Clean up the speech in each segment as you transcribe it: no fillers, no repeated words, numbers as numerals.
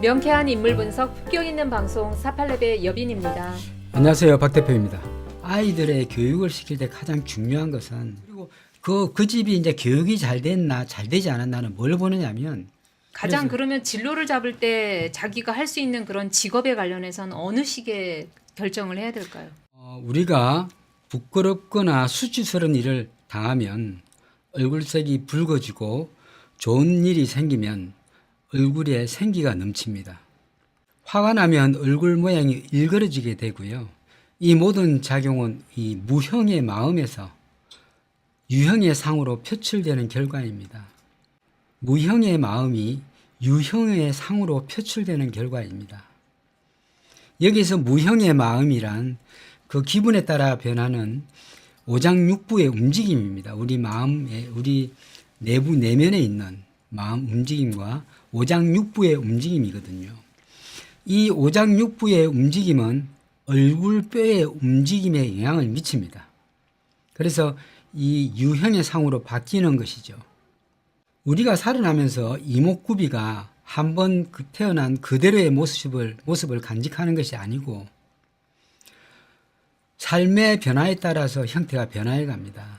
명쾌한 인물 분석, 품격 있는 방송 48렙의 여빈입니다. 안녕하세요, 박 대표입니다. 아이들의 교육을 시킬 때 가장 중요한 것은, 그리고 그 집이 이제 교육이 잘 됐나 잘 되지 않았나는 뭘 보느냐면, 가장 그러면 진로를 잡을 때 자기가 할 수 있는 그런 직업에 관련해서는 어느 시기에 결정을 해야 될까요? 우리가 부끄럽거나 수치스러운 일을 당하면 얼굴색이 붉어지고 좋은 일이 생기면 얼굴에 생기가 넘칩니다. 화가 나면 얼굴 모양이 일그러지게 되고요. 이 모든 작용은 이 무형의 마음에서 유형의 상으로 표출되는 결과입니다. 무형의 마음이 유형의 상으로 표출되는 결과입니다. 여기서 무형의 마음이란 그 기분에 따라 변하는 오장육부의 움직임입니다. 우리 마음의, 우리 내부 내면에 있는 마음 움직임과 오장육부의 움직임이거든요. 이 오장육부의 움직임은 얼굴뼈의 움직임에 영향을 미칩니다. 그래서 이 유형의 상으로 바뀌는 것이죠. 우리가 살아나면서 이목구비가 한번 태어난 그대로의 모습을 간직하는 것이 아니고 삶의 변화에 따라서 형태가 변화해 갑니다.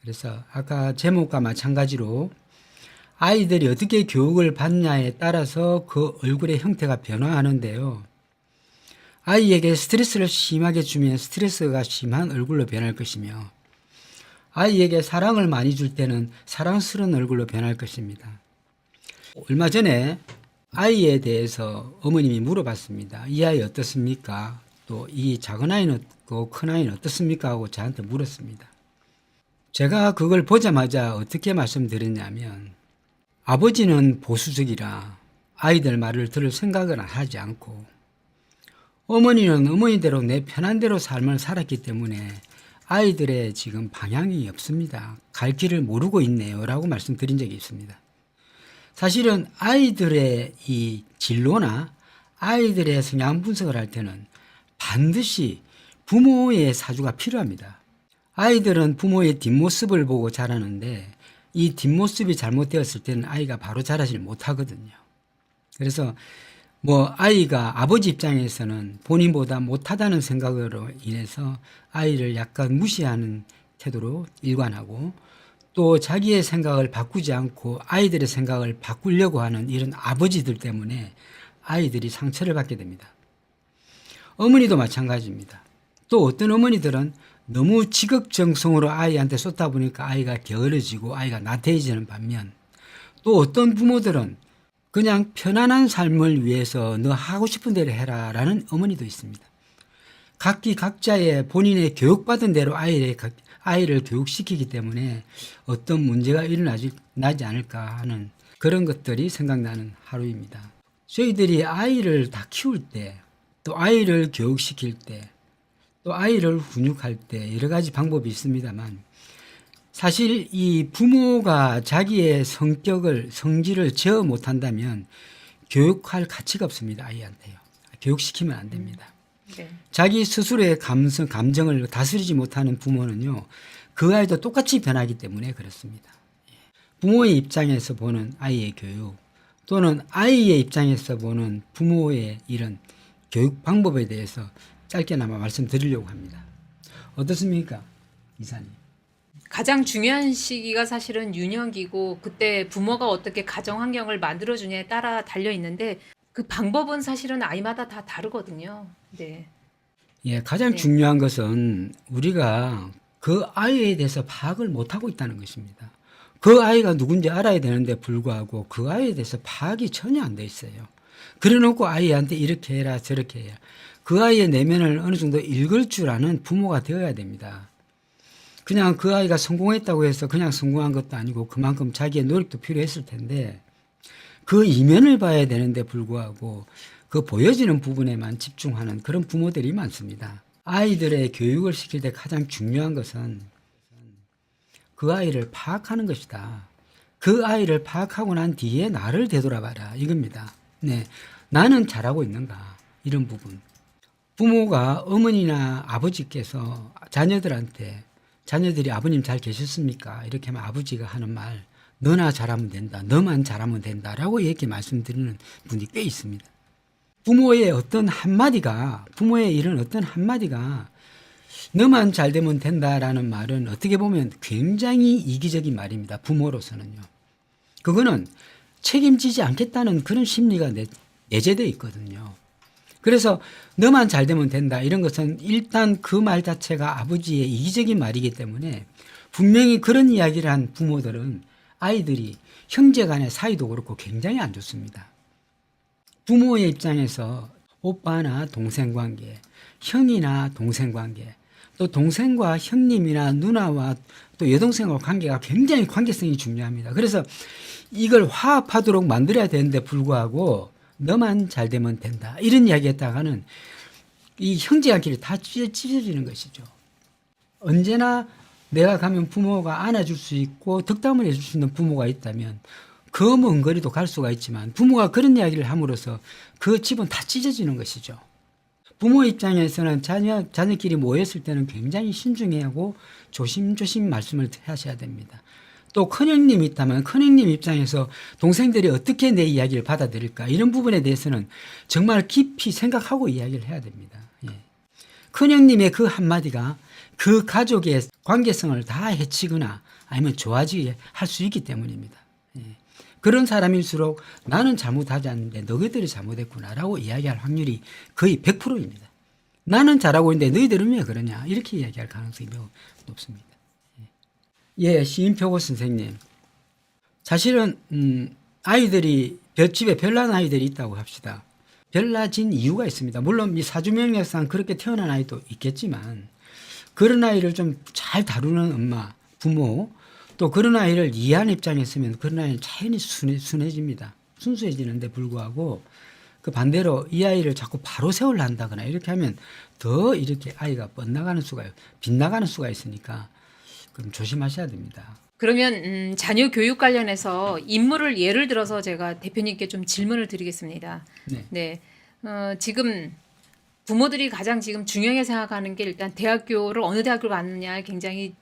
그래서 아까 제목과 마찬가지로 아이들이 어떻게 교육을 받냐에 따라서 그 얼굴의 형태가 변화하는데요. 아이에게 스트레스를 심하게 주면 스트레스가 심한 얼굴로 변할 것이며, 아이에게 사랑을 많이 줄 때는 사랑스러운 얼굴로 변할 것입니다. 얼마 전에 아이에 대해서 어머님이 물어봤습니다. 이 아이 어떻습니까? 또 이 작은 아이는 어떻고 큰 아이는 어떻습니까? 하고 저한테 물었습니다. 제가 그걸 보자마자 어떻게 말씀드렸냐면, 아버지는 보수적이라 아이들 말을 들을 생각은 하지 않고, 어머니는 어머니대로 내 편한 대로 삶을 살았기 때문에 아이들의 지금 방향이 없습니다. 갈 길을 모르고 있네요. 라고 말씀드린 적이 있습니다. 사실은 아이들의 이 진로나 아이들의 성향 분석을 할 때는 반드시 부모의 사주가 필요합니다. 아이들은 부모의 뒷모습을 보고 자라는데 이 뒷모습이 잘못되었을 때는 아이가 바로 자라질 못하거든요. 그래서 아이가 아버지 입장에서는 본인보다 못하다는 생각으로 인해서 아이를 약간 무시하는 태도로 일관하고, 또 자기의 생각을 바꾸지 않고 아이들의 생각을 바꾸려고 하는 이런 아버지들 때문에 아이들이 상처를 받게 됩니다. 어머니도 마찬가지입니다. 또 어떤 어머니들은 너무 지극정성으로 아이한테 쏟다 보니까 아이가 게으러지고 아이가 나태해지는 반면, 또 어떤 부모들은 그냥 편안한 삶을 위해서 너 하고 싶은 대로 해라 라는 어머니도 있습니다. 각기 각자의 본인의 교육받은 대로 아이를 교육시키기 때문에 어떤 문제가 나지 않을까 하는 그런 것들이 생각나는 하루입니다. 저희들이 아이를 다 키울 때, 또 아이를 교육시킬 때, 또 아이를 훈육할 때 여러 가지 방법이 있습니다만, 사실 이 부모가 자기의 성질을 제어 못한다면 교육할 가치가 없습니다. 아이한테요. 교육시키면 안 됩니다. 네. 자기 스스로의 감정을 다스리지 못하는 부모는요, 그 아이도 똑같이 변하기 때문에 그렇습니다. 부모의 입장에서 보는 아이의 교육, 또는 아이의 입장에서 보는 부모의 이런 교육 방법에 대해서 짧게나마 말씀드리려고 합니다. 어떻습니까, 이사님? 가장 중요한 시기가 사실은 유년기고, 그때 부모가 어떻게 가정 환경을 만들어주냐에 따라 달려 있는데 그 방법은 사실은 아이마다 다 다르거든요. 네. 예, 가장 중요한 것은 우리가 그 아이에 대해서 파악을 못하고 있다는 것입니다. 그 아이가 누군지 알아야 되는데 불구하고 그 아이에 대해서 파악이 전혀 안 돼 있어요. 그래 놓고 아이한테 이렇게 해라 저렇게 해라. 그 아이의 내면을 어느 정도 읽을 줄 아는 부모가 되어야 됩니다. 그냥 그 아이가 성공했다고 해서 그냥 성공한 것도 아니고 그만큼 자기의 노력도 필요했을 텐데, 그 이면을 봐야 되는데 불구하고 그 보여지는 부분에만 집중하는 그런 부모들이 많습니다. 아이들의 교육을 시킬 때 가장 중요한 것은 그 아이를 파악하는 것이다. 그 아이를 파악하고 난 뒤에 나를 되돌아봐라 이겁니다. 네, 나는 잘하고 있는가, 이런 부분. 부모가, 어머니나 아버지께서 자녀들한테 자녀들이 아버님 잘 계셨습니까? 이렇게 하면 아버지가 하는 말, 너나 잘하면 된다. 너만 잘하면 된다라고 이렇게 말씀드리는 분이 꽤 있습니다. 부모의 이런 어떤 한마디가 너만 잘 되면 된다라는 말은 어떻게 보면 굉장히 이기적인 말입니다. 부모로서는요. 그거는 책임지지 않겠다는 그런 심리가 내재되어 있거든요. 그래서 너만 잘 되면 된다 이런 것은 일단 그 말 자체가 아버지의 이기적인 말이기 때문에 분명히 그런 이야기를 한 부모들은 아이들이 형제 간의 사이도 그렇고 굉장히 안 좋습니다. 부모의 입장에서 오빠나 동생 관계, 형이나 동생 관계, 또 동생과 형님이나 누나와 또 여동생과 관계가 굉장히 관계성이 중요합니다. 그래서 이걸 화합하도록 만들어야 되는데 불구하고 너만 잘 되면 된다. 이런 이야기 했다가는 이 형제간끼리 다 찢어지는 것이죠. 언제나 내가 가면 부모가 안아줄 수 있고 덕담을 해줄 수 있는 부모가 있다면 그 먼 거리도 갈 수가 있지만 부모가 그런 이야기를 함으로써 그 집은 다 찢어지는 것이죠. 부모 입장에서는 자녀끼리 모였을 때는 굉장히 신중해야 하고 조심조심 말씀을 하셔야 됩니다. 또 큰형님이 있다면 큰형님 입장에서 동생들이 어떻게 내 이야기를 받아들일까 이런 부분에 대해서는 정말 깊이 생각하고 이야기를 해야 됩니다. 예. 큰형님의 그 한마디가 그 가족의 관계성을 다 해치거나 아니면 좋아지게 할 수 있기 때문입니다. 예. 그런 사람일수록 나는 잘못하지 않는데 너희들이 잘못했구나라고 이야기할 확률이 거의 100%입니다. 나는 잘하고 있는데 너희들은 왜 그러냐 이렇게 이야기할 가능성이 매우 높습니다. 예, 시인표고 선생님. 사실은 아이들이 집에 별난 아이들이 있다고 합시다. 별나진 이유가 있습니다. 물론 이 사주명리학상 그렇게 태어난 아이도 있겠지만 그런 아이를 좀 잘 다루는 엄마, 부모 또 그런 아이를 이해하는 입장에 있으면 그런 아이는 자연히 순해집니다. 순수해지는데 불구하고 그 반대로 이 아이를 자꾸 바로 세우려 한다거나 이렇게 하면 더 이렇게 아이가 빗나가는 수가 있으니까 그럼 조심하셔야 됩니다. 그러면 자녀 교육 관련해서 인물을 예를 들어서 제가 대표님께 좀 질문을 드리겠습니다. 네. 네. 지금 부모들이 가장 지금 중요하게 생각하는 게 일단 대학교를 어느 대학교를 갔느냐에 굉장히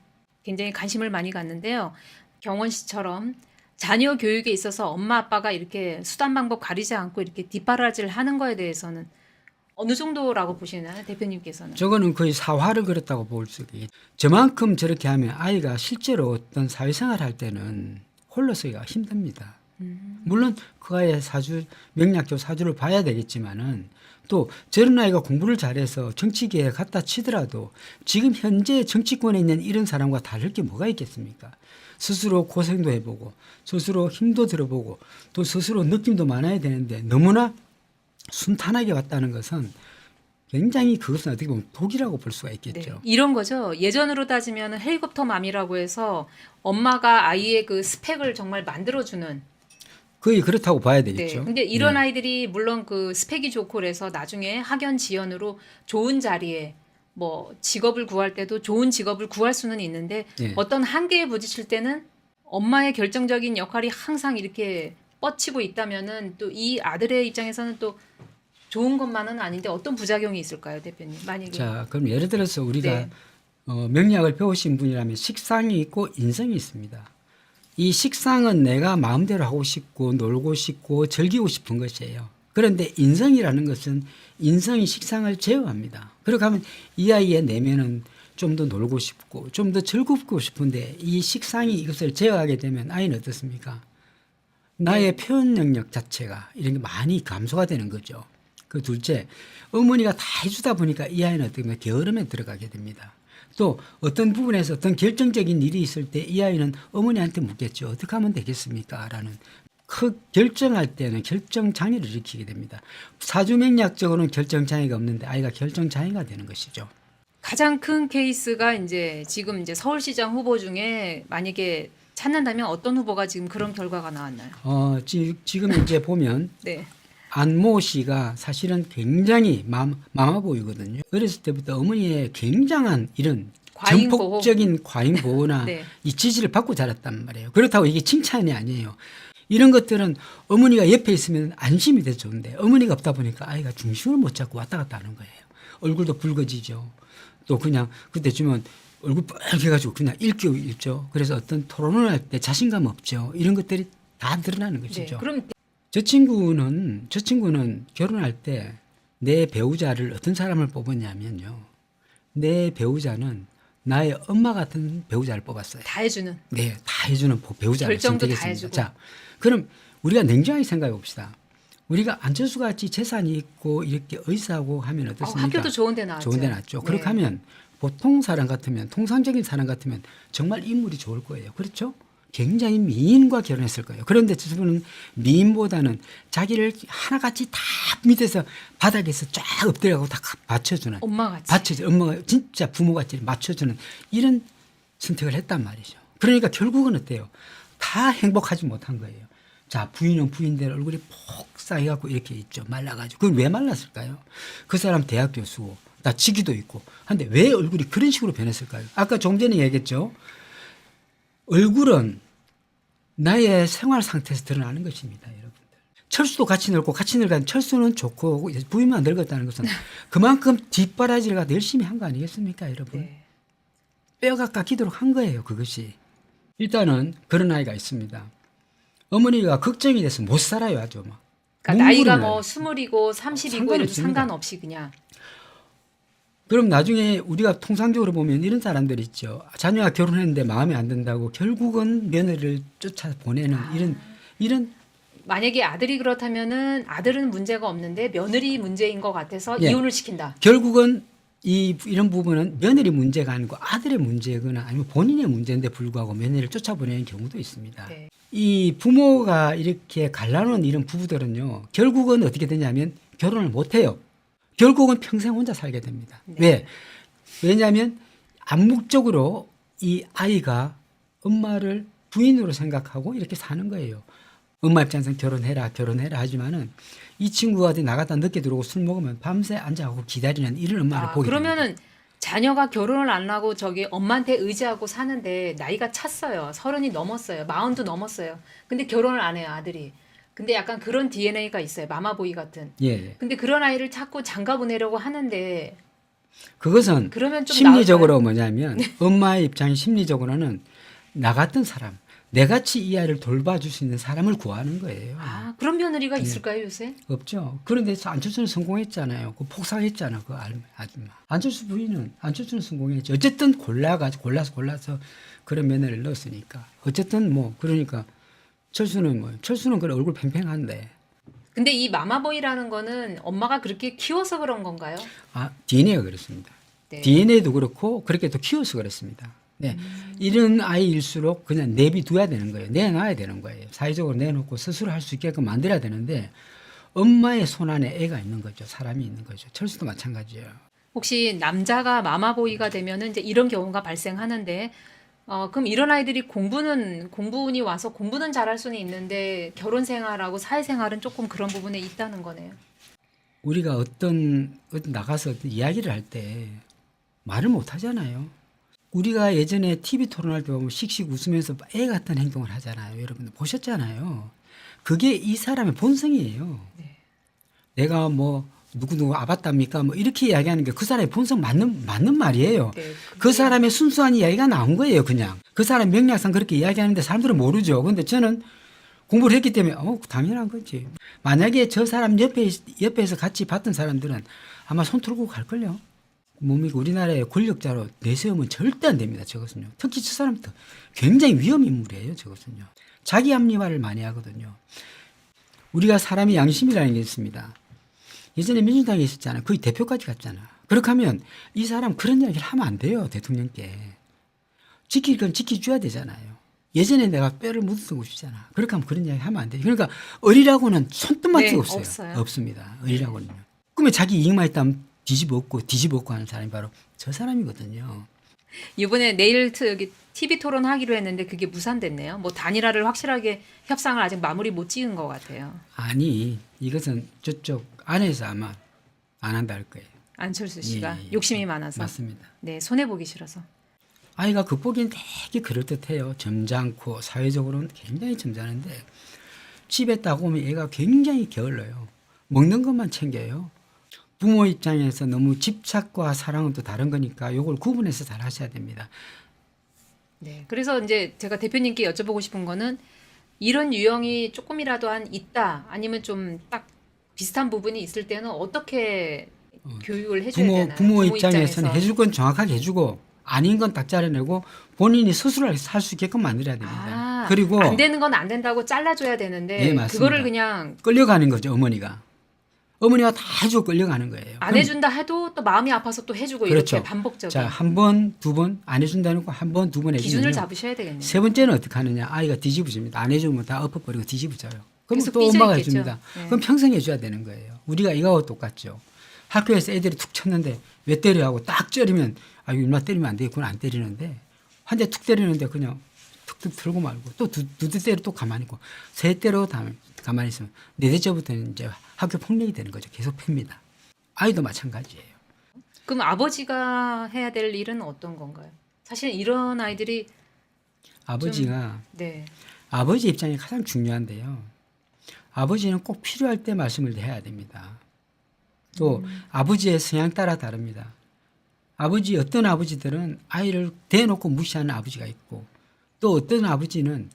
관심을 많이 갖는데요. 경원 씨처럼 자녀 교육에 있어서 엄마 아빠가 이렇게 수단 방법 가리지 않고 이렇게 뒷바라지를 하는 거에 대해서는 어느 정도라고 보시나요, 대표님께서는? 저거는 거의 사활을 걸었다고 볼 수 있겠죠. 저만큼 저렇게 하면 아이가 실제로 어떤 사회생활 할 때는 홀로서기가 힘듭니다. 물론 그 아이의 명리학적 사주를 봐야 되겠지만은 또 저런 아이가 공부를 잘해서 정치계에 갖다 치더라도 지금 현재 정치권에 있는 이런 사람과 다를 게 뭐가 있겠습니까? 스스로 고생도 해보고 스스로 힘도 들어보고 또 스스로 느낌도 많아야 되는데 너무나 순탄하게 왔다는 것은 굉장히 그것은 어떻게 보면 독이라고 볼 수가 있겠죠. 네, 이런 거죠. 예전으로 따지면 헬리콥터 맘이라고 해서 엄마가 아이의 그 스펙을 정말 만들어주는. 거의 그렇다고 봐야 네. 되겠죠. 근데 이런 아이들이 물론 그 스펙이 좋고 그래서 나중에 학연 지연으로 좋은 자리에 뭐 직업을 구할 때도 좋은 직업을 구할 수는 있는데 네. 어떤 한계에 부딪힐 때는 엄마의 결정적인 역할이 항상 이렇게 뻗치고 있다면은 또 이 아들의 입장에서는 또 좋은 것만은 아닌데 어떤 부작용이 있을까요, 대표님? 만약에 자, 그럼 예를 들어서 우리가 네. 명리학을 배우신 분이라면 식상이 있고 인성이 있습니다. 이 식상은 내가 마음대로 하고 싶고 놀고 싶고 즐기고 싶은 것이에요. 그런데 인성이라는 것은 인성이 식상을 제어합니다. 그렇게 하면 이 아이의 내면은 좀 더 놀고 싶고 좀 더 즐겁고 싶은데 이 식상이 이것을 제어하게 되면 아이는 어떻습니까? 나의 표현 능력 자체가 이런 게 많이 감소가 되는 거죠. 그 둘째, 어머니가 다 해주다 보니까 이 아이는 어떻게 보면 게으름에 들어가게 됩니다. 또 어떤 부분에서 어떤 결정적인 일이 있을 때 이 아이는 어머니한테 묻겠죠. 어떻게 하면 되겠습니까? 라는 결정할 때는 결정장애를 일으키게 됩니다. 사주명리학적으로는 결정장애가 없는데 아이가 결정장애가 되는 것이죠. 가장 큰 케이스가 이제 지금 이제 서울시장 후보 중에 만약에 찾는다면 어떤 후보가 지금 그런 결과가 나왔나요? 지금 이제 보면 네. 안모 씨가 사실은 굉장히 마마 보이거든요. 어렸을 때부터 어머니의 굉장한 이런 과잉 보호. 전폭적인 과잉 보호나 네. 이 지지를 받고 자랐단 말이에요. 그렇다고 이게 칭찬이 아니에요. 이런 것들은 어머니가 옆에 있으면 안심이 돼서 좋은데 어머니가 없다 보니까 아이가 중심을 못 잡고 왔다 갔다 하는 거예요. 얼굴도 붉어지죠. 또 그냥 그때 주면 얼굴 빨개가지고 그냥 일죠. 그래서 어떤 토론을 할 때 자신감 없죠. 이런 것들이 다 드러나는 네. 것이죠. 그럼 저 친구는 결혼할 때 내 배우자를 어떤 사람을 뽑았냐면요. 내 배우자는 나의 엄마 같은 배우자를 뽑았어요. 다 해주는 네, 다 해주는 배우자를 결정도 다 선택했습니다. 해주고. 자, 그럼 우리가 냉정하게 생각해 봅시다. 우리가 안철수 같이 재산이 있고 이렇게 의사하고 하면 어떻습니까? 학교도 좋은 데 나왔죠. 좋은 데 났죠. 네. 그렇게 하면 보통 사람 같으면 통상적인 사람 같으면 정말 인물이 좋을 거예요. 그렇죠? 굉장히 미인과 결혼했을 거예요. 그런데 저분은 미인보다는 자기를 하나같이 다 밑에서 바닥에서 쫙 엎드려가고 다 받쳐주는 엄마같이. 엄마가 진짜 부모같이 맞춰주는 이런 선택을 했단 말이죠. 그러니까 결국은 어때요? 다 행복하지 못한 거예요. 자, 부인은 부인대로 얼굴이 폭 쌓여갖고 이렇게 있죠. 말라가지고. 그건 왜 말랐을까요? 그 사람 대학 교수고, 나 직위도 있고. 한데 왜 얼굴이 그런 식으로 변했을까요? 아까 좀 전에 얘기했죠. 얼굴은 나의 생활 상태에서 드러나는 것입니다, 여러분들. 철수도 같이 늙고 같이 늙은 철수는 좋고 부인만 늙었다는 것은 그만큼 뒷바라지를 갖다 열심히 한 거 아니겠습니까, 여러분? 네. 뼈가 깎이도록 한 거예요, 그것이. 일단은 그런 아이가 있습니다. 어머니가 걱정이 돼서 못 살아요, 아주 막. 그러니까 나이가 뭉그러나요. 뭐 20이고 30이고 이래도 상관없습니다. 상관없이 그냥. 그럼 나중에 우리가 통상적으로 보면 이런 사람들 있죠. 자녀가 결혼했는데 마음에 안 든다고 결국은 며느리를 쫓아 보내는 이런 만약에 아들이 그렇다면은 아들은 문제가 없는데 며느리 문제인 것 같아서 예. 이혼을 시킨다. 결국은 이런 부분은 며느리 문제가 아니고 아들의 문제거나 아니면 본인의 문제인데 불구하고 며느리를 쫓아보내는 경우도 있습니다. 네. 이 부모가 이렇게 갈라놓은 이런 부부들은요, 결국은 어떻게 되냐면 결혼을 못 해요. 결국은 평생 혼자 살게 됩니다. 네. 왜? 왜냐하면 암묵적으로 이 아이가 엄마를 부인으로 생각하고 이렇게 사는 거예요. 엄마 입장에서 결혼해라 하지만은 이 친구가 어디 나갔다 늦게 들어오고 술 먹으면 밤새 앉아가고 기다리는 이런 엄마를 보게 됩니다. 그러면은 자녀가 결혼을 안 하고 저기 엄마한테 의지하고 사는데 나이가 찼어요. 30이 넘었어요. 40도 넘었어요. 근데 결혼을 안 해요, 아들이. 근데 약간 그런 DNA가 있어요. 마마보이 같은. 예. 근데 그런 아이를 자꾸 장가 보내려고 하는데 그것은 그러면 좀 심리적으로 뭐냐면 엄마의 입장이 심리적으로는 나 같은 사람, 내같이 이 아이를 돌봐줄 수 있는 사람을 구하는 거예요. 그런 며느리가 있을까요, 요새? 없죠. 그런데 안철수는 성공했잖아요. 그 폭삭했잖아, 그 아줌마. 안철수는 성공했죠. 어쨌든 골라서 그런 며느리를 넣었으니까. 어쨌든 그러니까 철수는 그래 얼굴 팽팽한데. 근데 이 마마보이라는 거는 엄마가 그렇게 키워서 그런 건가요? DNA가 그렇습니다. 네. DNA도 그렇고 그렇게 또 키워서 그렇습니다. 네. 이런 아이일수록 그냥 내비둬야 되는 거예요. 내놔야 되는 거예요. 사회적으로 내놓고 스스로 할 수 있게끔 만들어야 되는데 엄마의 손 안에 애가 있는 거죠. 사람이 있는 거죠. 철수도 마찬가지예요. 혹시 남자가 마마보이가 되면은 이제 이런 경우가 발생하는데 그럼 이런 아이들이 공부운이 와서 공부는 잘할 수는 있는데 결혼 생활하고 사회 생활은 조금 그런 부분에 있다는 거네요. 우리가 어디 나가서 어떤 이야기를 할 때 말을 못 하잖아요. 우리가 예전에 TV 토론할 때 보면 씩씩 웃으면서 애 같은 행동을 하잖아요. 여러분들 보셨잖아요. 그게 이 사람의 본성이에요. 네. 내가 누구 아봤답니까? 이렇게 이야기하는 게 그 사람의 본성 맞는 말이에요. 네, 그 사람의 순수한 이야기가 나온 거예요, 그냥. 그 사람 명리학상 그렇게 이야기하는데 사람들은 모르죠. 근데 저는 공부를 했기 때문에, 당연한 거지. 만약에 저 사람 옆에서 같이 봤던 사람들은 아마 손 들고 갈걸요. 우리나라의 권력자로 내세우면 절대 안 됩니다, 저것은요. 특히 저 사람부터 굉장히 위험 인물이에요, 저것은요. 자기 합리화를 많이 하거든요. 우리가 사람이 양심이라는 게 있습니다. 예전에 민주당에 있었잖아요. 거의 대표까지 갔잖아. 그렇게 하면 이 사람 그런 이야기를 하면 안 돼요. 대통령께. 지킬 건 지켜줘야 되잖아요. 예전에 내가 뼈를 묻어두고 싶잖아. 그렇게 하면 그런 이야기 하면 안 돼요. 그러니까 어리라고는 손톱밖에 네, 없어요. 없습니다. 어리라고는요. 그러면 자기 이익만 있다면 뒤집어 엎고 하는 사람이 바로 저 사람이거든요. 이번에 내일 TV 토론 하기로 했는데 그게 무산됐네요. 단일화를 확실하게 협상을 아직 마무리 못 지은 것 같아요. 아니, 이것은 저쪽 안에서 아마 안 한다 할 거예요. 안철수 씨가 예. 욕심이 많아서. 맞습니다. 네, 손해보기 싫어서. 아이가 극복이 되게 그럴듯해요. 점잖고 사회적으로는 굉장히 점잖은데 집에 딱 오면 애가 굉장히 게을러요. 먹는 것만 챙겨요. 부모 입장에서 너무 집착과 사랑은 또 다른 거니까 요걸 구분해서 잘 하셔야 됩니다. 네. 그래서 이제 제가 대표님께 여쭤보고 싶은 거는 이런 유형이 조금이라도 있다 아니면 좀 딱 비슷한 부분이 있을 때는 어떻게 교육을 해줘야 되나요? 부모 입장에서는 해줄 건 정확하게 해주고 아닌 건 딱 잘라내고 본인이 스스로 할 수 있게끔 만들어야 됩니다. 그리고 안 되는 건 안 된다고 잘라줘야 되는데 네, 맞습니다. 그거를 그냥 끌려가는 거죠. 어머니가 다 해주고 끌려가는 거예요. 안 해준다 해도 또 마음이 아파서 또 해주고 그렇죠. 이렇게 반복적인 자, 한 번, 두 번 안 해준다는 거 한 번, 두 번 해주면 기준을 잡으셔야 되겠네요. 세 번째는 어떻게 하느냐? 아이가 뒤집어집니다. 안 해주면 다 엎어버리고 뒤집어져요. 그럼 계속 또 엄마가 삐져 있겠죠. 해줍니다. 네. 그럼 평생 해줘야 되는 거예요. 우리가 이거하고 똑같죠. 학교에서 애들이 툭 쳤는데 왜 때려 하고 딱 째리면 아 이거 때리면 안 되겠구나 안 때리는데 한 대 툭 때리는데 그냥 툭툭 틀고 말고 또 두 대 때려 또 가만히 있고 세 대로 가만히 있으면 네 대째부터는 이제 학교 폭력이 되는 거죠. 계속 팹니다. 아이도 마찬가지예요. 그럼 아버지가 해야 될 일은 어떤 건가요? 사실 이런 아이들이 아버지가 네. 아버지 입장이 가장 중요한데요. 아버지는 꼭 필요할 때 말씀을 해야 됩니다. 또 아버지의 성향 따라 다릅니다. 어떤 아버지들은 아이를 대놓고 무시하는 아버지가 있고 또 어떤 아버지는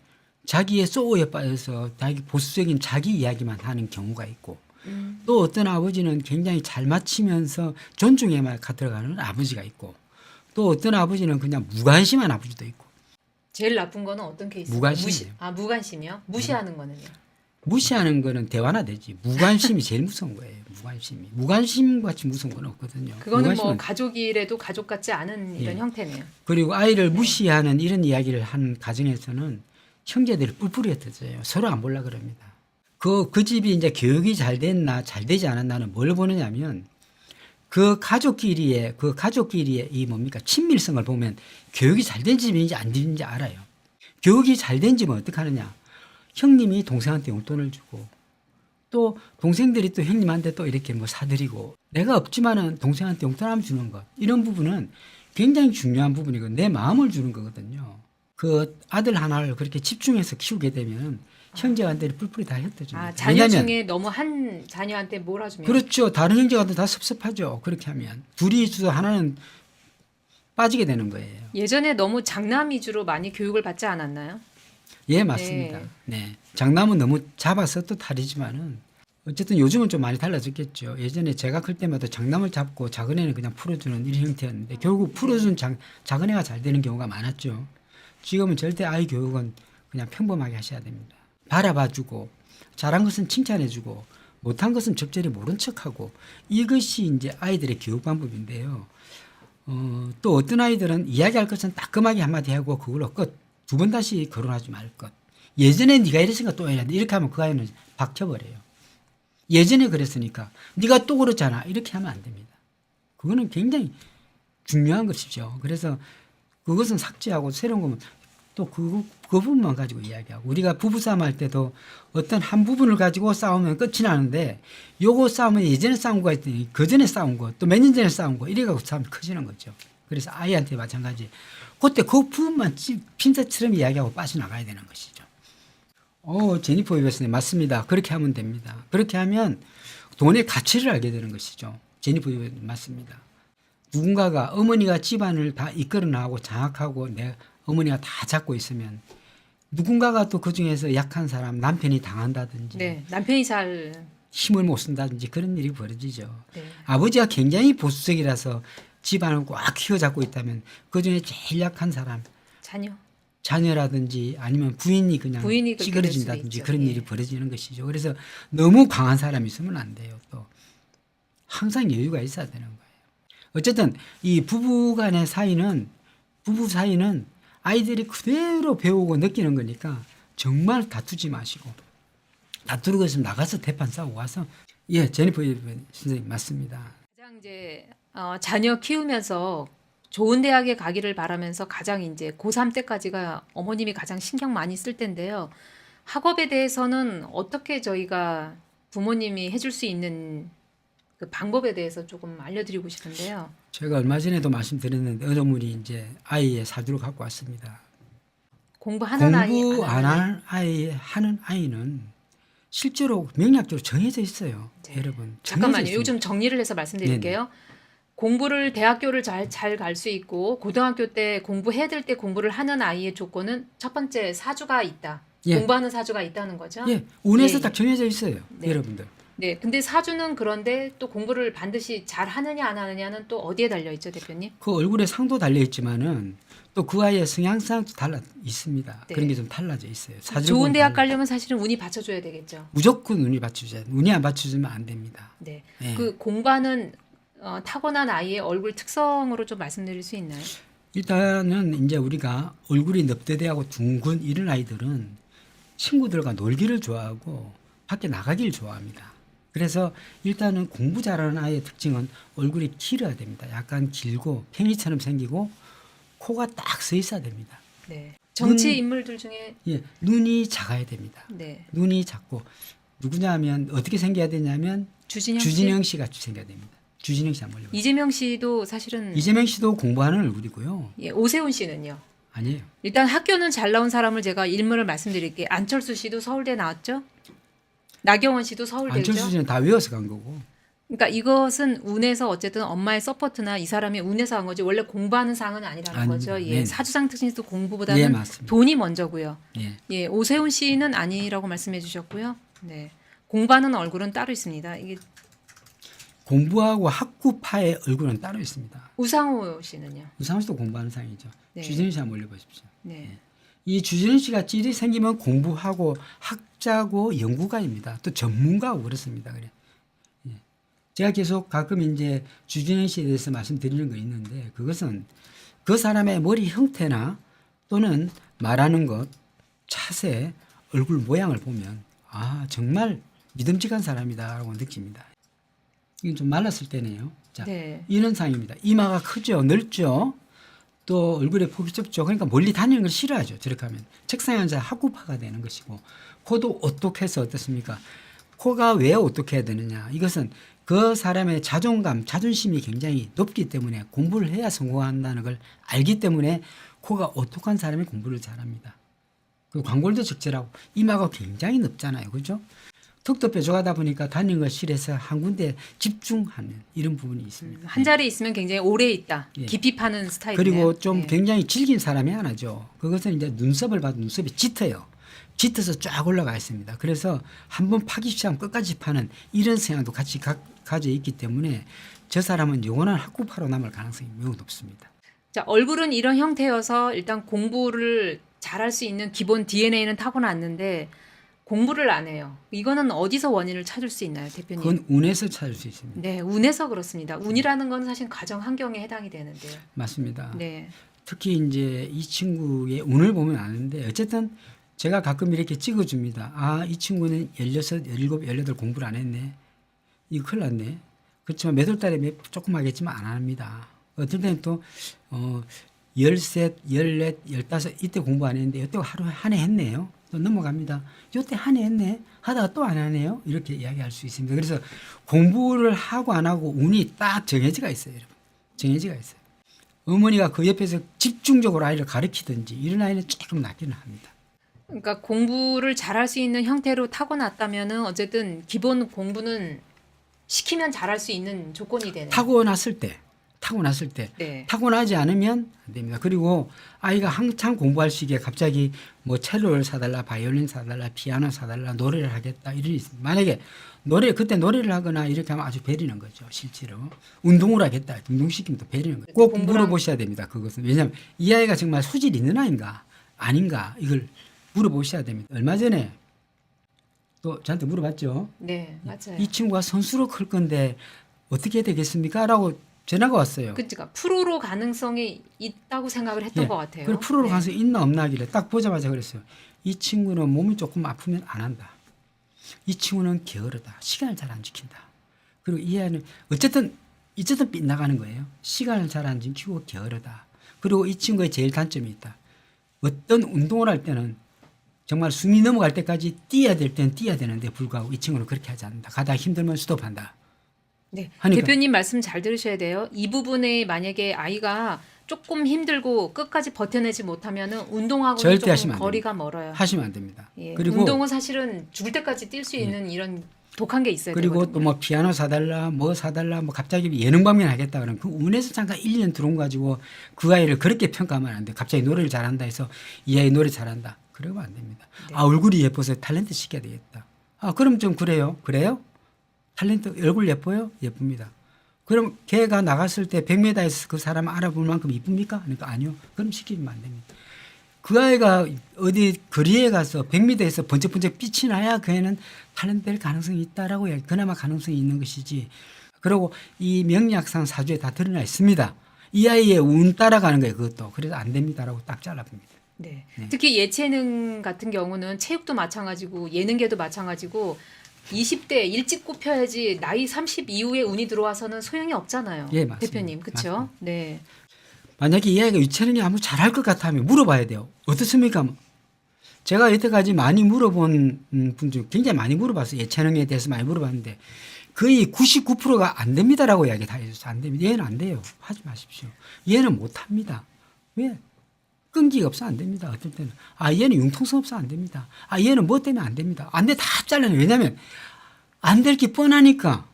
자기의 소우에 빠져서 자기 보수적인 자기 이야기만 하는 경우가 있고 또 어떤 아버지는 굉장히 잘 맞추면서 존중에만 들어가는 아버지가 있고 또 어떤 아버지는 그냥 무관심한 아버지도 있고 제일 나쁜 거는 어떤 케이스예요? 무관심이에요. 무관심이요? 무시하는 거는요? 무시하는 거는 대화나되지. 무관심이 제일 무서운 거예요. 무관심 같이 무서운 건 없거든요. 그거는 무관심은- 가족이라도 가족 같지 않은 이런 예. 형태네요. 그리고 아이를 무시하는 이런 이야기를 하는 가정에서는 형제들이 뿔뿔이 흩어져요. 서로 안 보려 그럽니다. 그 집이 이제 교육이 잘 됐나 잘 되지 않았나는 뭘 보느냐면 그 가족끼리의 이 뭡니까 친밀성을 보면 교육이 잘 된 집인지 안 된지 알아요. 교육이 잘 된 집은 어떻게 하느냐? 형님이 동생한테 용돈을 주고 또 동생들이 또 형님한테 또 이렇게 뭐 사드리고 내가 없지만은 동생한테 용돈 한번 주는 것 이런 부분은 굉장히 중요한 부분이고 내 마음을 주는 거거든요. 그 아들 하나를 그렇게 집중해서 키우게 되면 형제간들이 뿔뿔이 다 흩어집니다. 자녀 왜냐하면 중에 너무 한 자녀한테 몰아주면 그렇죠. 다른 형제간들 다 섭섭하죠. 그렇게 하면 둘이 있어도 하나는 빠지게 되는 거예요. 예전에 너무 장남 위주로 많이 교육을 받지 않았나요? 예, 맞습니다. 네. 장남은 너무 잡아서 또 다르지만은 어쨌든 요즘은 좀 많이 달라졌겠죠. 예전에 제가 클 때마다 장남을 잡고 작은 애는 그냥 풀어주는 이런 형태였는데 결국 풀어준 작은 애가 잘 되는 경우가 많았죠. 지금은 절대 아이 교육은 그냥 평범하게 하셔야 됩니다. 바라봐주고 잘한 것은 칭찬해주고 못한 것은 적절히 모른 척하고 이것이 이제 아이들의 교육 방법인데요. 또 어떤 아이들은 이야기할 것은 따끔하게 한마디 하고 그걸로 끝. 두 번 다시 거론하지 말 것. 예전에 네가 이랬으니까 또 해야 돼. 이렇게 하면 그 아이는 박혀버려요. 예전에 그랬으니까 네가 또 그렇잖아. 이렇게 하면 안 됩니다. 그거는 굉장히 중요한 것이죠. 그래서 그것은 삭제하고 새로운 거면 또 그 부분만 가지고 이야기하고 우리가 부부싸움 할 때도 어떤 한 부분을 가지고 싸우면 끝이 나는데 요거 싸우면 예전에 싸운 거가 있더니 그 전에 싸운 거 또 몇 년 전에 싸운 거 이래가지고 싸움이 커지는 거죠. 그래서 아이한테 마찬가지. 그때 그 부분만 핀셋처럼 이야기하고 빠져나가야 되는 것이죠. 제니퍼 위버스님 맞습니다. 그렇게 하면 됩니다. 그렇게 하면 돈의 가치를 알게 되는 것이죠. 제니퍼 위버스님 맞습니다. 누군가가 어머니가 집안을 다 이끌어 나가고 장악하고 내 어머니가 다 잡고 있으면 누군가가 또 그중에서 약한 사람 남편이 당한다든지 네, 남편이 잘 힘을 못 쓴다든지 그런 일이 벌어지죠. 네. 아버지가 굉장히 보수적이라서 집안을 꽉 휘어잡고 있다면 그중에 제일 약한 사람 자녀라든지 아니면 부인이 그냥 부인이 그렇게 될 수도 찌그러진다든지 있죠. 그런 예. 일이 벌어지는 것이죠. 그래서 너무 강한 사람이 있으면 안 돼요. 또 항상 여유가 있어야 되는 거예요. 어쨌든 이 부부 사이는 아이들이 그대로 배우고 느끼는 거니까 정말 다투지 마시고 다투고 있으면 나가서 대판 싸우고 와서 예, 제니퍼 선생님 맞습니다. 가장 이제 자녀 키우면서 좋은 대학에 가기를 바라면서 가장 이제 고3 때까지가 어머님이 가장 신경 많이 쓸 텐데요. 학업에 대해서는 어떻게 저희가 부모님이 해줄 수 있는 그 방법에 대해서 조금 알려드리고 싶은데요. 제가 얼마 전에도 말씀드렸는데 어느 분이 이제 아이의 사주를 갖고 왔습니다. 공부하는 아이, 공부 안 안 하는 아이. 하는 아이는 실제로 명략적으로 정해져 있어요. 네. 여러분. 잠깐만요. 정해져 요즘 정리를 해서 말씀드릴게요. 공부를 대학교를 잘 갈 수 있고 고등학교 때 공부해야 될 때 공부를 하는 아이의 조건은 첫 번째 사주가 있다. 예. 공부하는 사주가 있다는 거죠. 예, 운에서 예, 딱 정해져 있어요. 네. 여러분들. 네. 근데 사주는 그런데 또 공부를 반드시 잘 하느냐 안 하느냐는 또 어디에 달려 있죠, 대표님? 그 얼굴에 상도 달려 있지만은 또 그 아이의 성향상도 달라 있습니다. 네. 그런 게 좀 달라져 있어요. 사주를 좋은 보면 대학 달라요. 가려면 사실은 운이 받쳐줘야 되겠죠. 무조건 운이 받쳐줘야 돼. 운이 안 받쳐주면 안 됩니다. 네. 예. 그 공부하는 타고난 아이의 얼굴 특성으로 좀 말씀드릴 수 있나요? 일단은 이제 우리가 얼굴이 넙대대하고 둥근 이런 아이들은 친구들과 놀기를 좋아하고 밖에 나가기를 좋아합니다. 그래서 일단은 공부 잘하는 아이의 특징은 얼굴이 길어야 됩니다. 약간 길고 팽이처럼 생기고 코가 딱 서 있어야 됩니다. 네. 정치 인물들 중에 예, 눈이 작아야 됩니다. 네. 눈이 작고 누구냐면 어떻게 생겨야 되냐면 주진영 씨, 주진영 씨 같이 생겨야 됩니다. 주진영 씨 한번 올려보세요. 이재명 씨도 사실은 이재명 씨도 공부하는 얼굴이고요. 예, 오세훈 씨는요. 아니에요. 일단 학교는 잘 나온 사람을 제가 인물을 말씀드릴게요. 안철수 씨도 서울대 나왔죠. 나경원 씨도 서울대죠. 안철수 씨는 다 외워서 간 거고. 그러니까 이것은 운에서 어쨌든 엄마의 서포트나 이 사람이 운에서 한 거지 원래 공부하는 상은 아니라는 아닙니다. 거죠. 예, 네네. 사주상 특징도 공부보다는 예, 맞습니다. 돈이 먼저고요. 예. 예, 오세훈 씨는 아니라고 말씀해 주셨고요. 네. 공부하는 얼굴은 따로 있습니다. 이게 공부하고 학구파의 얼굴은 따로 있습니다. 우상호 씨는요. 우상호 씨도 공부하는 상이죠. 네. 주진우 씨 한번 올려보십시오. 네. 이 주진우 씨가 찔이 생기면 공부하고 학자고 연구가입니다. 또 전문가고 그렇습니다. 그래. 예. 제가 계속 가끔 이제 주진우 씨에 대해서 말씀드리는 거 있는데 그것은 그 사람의 머리 형태나 또는 말하는 것, 차세, 얼굴 모양을 보면 아 정말 믿음직한 사람이다라고 느낍니다. 이건 좀 말랐을 때네요. 자, 네. 이런 상입니다. 이마가 크죠, 넓죠. 또 얼굴에 폭이 좁죠. 그러니까 멀리 다니는 걸 싫어하죠. 저렇게 하면 책상에 앉아 학구파가 되는 것이고 코도 오똑해서 어떻습니까? 코가 왜 오똑해야 되느냐? 이것은 그 사람의 자존감, 자존심이 굉장히 높기 때문에 공부를 해야 성공한다는 걸 알기 때문에 코가 오똑한 사람이 공부를 잘합니다. 그리고 광골도 적절하고 이마가 굉장히 넓잖아요. 그렇죠? 턱도 뾰족하다 보니까 다니는 걸 싫어해서 한 군데 집중하는 이런 부분이 있습니다. 한 자리에 있으면 굉장히 오래 있다. 예. 깊이 파는 스타일이네요. 그리고 좀 네. 굉장히 질긴 사람이 하나죠. 그것은 이제 눈썹을 봐도 눈썹이 짙어요. 짙어서 쫙 올라가 있습니다. 그래서 한번 파기 시작하면 끝까지 파는 이런 성향도 같이 가져 있기 때문에 저 사람은 영원한 학구파로 남을 가능성이 매우 높습니다. 자, 얼굴은 이런 형태여서 일단 공부를 잘할 수 있는 기본 DNA는 타고났는데 공부를 안 해요. 이거는 어디서 원인을 찾을 수 있나요, 대표님? 그건 운에서 찾을 수 있습니다. 네, 운에서 그렇습니다. 운이라는 건 사실 가정 환경에 해당이 되는데요. 맞습니다. 네. 특히 이제 이 친구의 운을 보면 아는데 어쨌든 제가 가끔 이렇게 찍어줍니다. 아, 이 친구는 16, 17, 18 공부를 안 했네. 이거 큰일 났네. 그렇지만 몇 월 달에 조금 하겠지만 안 합니다. 어떨 때는 또 13, 14, 15 이때 공부 안 했는데 이때 하루 한 해 했네요. 또 넘어갑니다. 이때 한 해 했네. 하다가 또 안 하네요. 이렇게 이야기할 수 있습니다. 그래서 공부를 하고 안 하고 운이 딱 정해지가 있어요. 여러분. 정해지가 있어요. 어머니가 그 옆에서 집중적으로 아이를 가르치든지 이런 아이는 조금 낫기는 합니다. 그러니까 공부를 잘할 수 있는 형태로 타고났다면은 어쨌든 기본 공부는 시키면 잘할 수 있는 조건이 되네요. 타고났을 때 네. 타고나지 않으면 안 됩니다. 그리고 아이가 한창 공부할 시기에 갑자기 뭐 첼로를 사달라, 바이올린 사달라, 피아노 사달라, 노래를 하겠다 이런 있습니다. 만약에 그때 노래를 하거나 이렇게 하면 아주 베리는 거죠. 실제로 운동을 하겠다, 운동시키면 또 베리는 거죠. 꼭 물어보셔야 됩니다. 그것은 왜냐하면 이 아이가 정말 소질이 있는 아이인가 아닌가 이걸 물어보셔야 됩니다. 얼마 전에 또 저한테 물어봤죠. 네, 맞아요. 이 친구가 선수로 클 건데 어떻게 되겠습니까? 라고 전화가 왔어요. 그러니까 프로로 가능성이 있다고 생각을 했던 예. 것 같아요. 그리고 프로로 네. 가서 있나 없나 하길래 딱 보자마자 그랬어요. 이 친구는 몸이 조금 아프면 안 한다. 이 친구는 게으르다. 시간을 잘 안 지킨다. 그리고 이 아이는 어쨌든 빗나가는 거예요. 시간을 잘 안 지키고 게으르다. 그리고 이 친구의 제일 단점이 있다. 어떤 운동을 할 때는 정말 숨이 넘어갈 때까지 뛰어야 될 때는 뛰어야 되는데 불구하고 이 친구는 그렇게 하지 않는다. 가다가 힘들면 스톱한다. 네. 하니까. 대표님 말씀 잘 들으셔야 돼요. 이 부분에 만약에 아이가 조금 힘들고 끝까지 버텨내지 못하면은 운동하고는 절대 조금 하시면 안 거리가 멀어요. 하시면 안 됩니다. 예, 그리고 운동은 사실은 죽을 때까지 뛸 수 있는 이런 독한 게 있어야 그리고 되거든요. 또 뭐 피아노 사달라 뭐 사달라 뭐 갑자기 예능방면 하겠다 그러면 그 운에서 잠깐 1년 들어온 가지고 그 아이를 그렇게 평가하면 안 돼. 갑자기 노래를 잘한다 해서 이 아이 노래 잘한다. 그러면 안 됩니다. 네. 아 얼굴이 예뻐서 탤런트 시켜야 되겠다. 아 그럼 좀 그래요. 그래요? 탤런트 얼굴 예뻐요? 예쁩니다. 그럼 걔가 나갔을 때 100m에서 그 사람 알아볼 만큼 이쁩니까? 그러니까 아니요. 그럼 시키면 안 됩니다. 그 아이가 어디 거리에 가서 100m에서 번쩍번쩍 빛이 나야 그 애는 탤런트 될 가능성이 있다라고 해야 그나마 가능성이 있는 것이지. 그리고 이 명리학상 사주에 다 드러나 있습니다. 이 아이의 운 따라가는 거예요. 그것도. 그래서 안 됩니다라고 딱 잘라봅니다. 네. 네. 특히 예체능 같은 경우는 체육도 마찬가지고 예능계도 마찬가지고 20대 일찍 꼽혀야지 나이 30 이후에 운이 들어와서는 소용이 없잖아요. 예, 맞습니다. 대표님, 그렇죠? 네. 만약에 이 아이가 유체능이 아무 잘할 것 같다면 물어봐야 돼요. 어떻습니까? 제가 여태까지 많이 물어본 분 중 굉장히 많이 물어봤어요. 예체능에 대해서 많이 물어봤는데 거의 99%가 안 됩니다라고 이야기 다 해줬어요. 안 됩니다. 얘는 안 돼요. 하지 마십시오. 얘는 못합니다. 왜? 끈기가 없어 안 됩니다. 어떨 때는. 아 얘는 융통성 없어 안 됩니다. 아 얘는 뭐 때문에 안 됩니다. 안 돼 다 잘라내요. 왜냐하면 안 될 게 뻔하니까.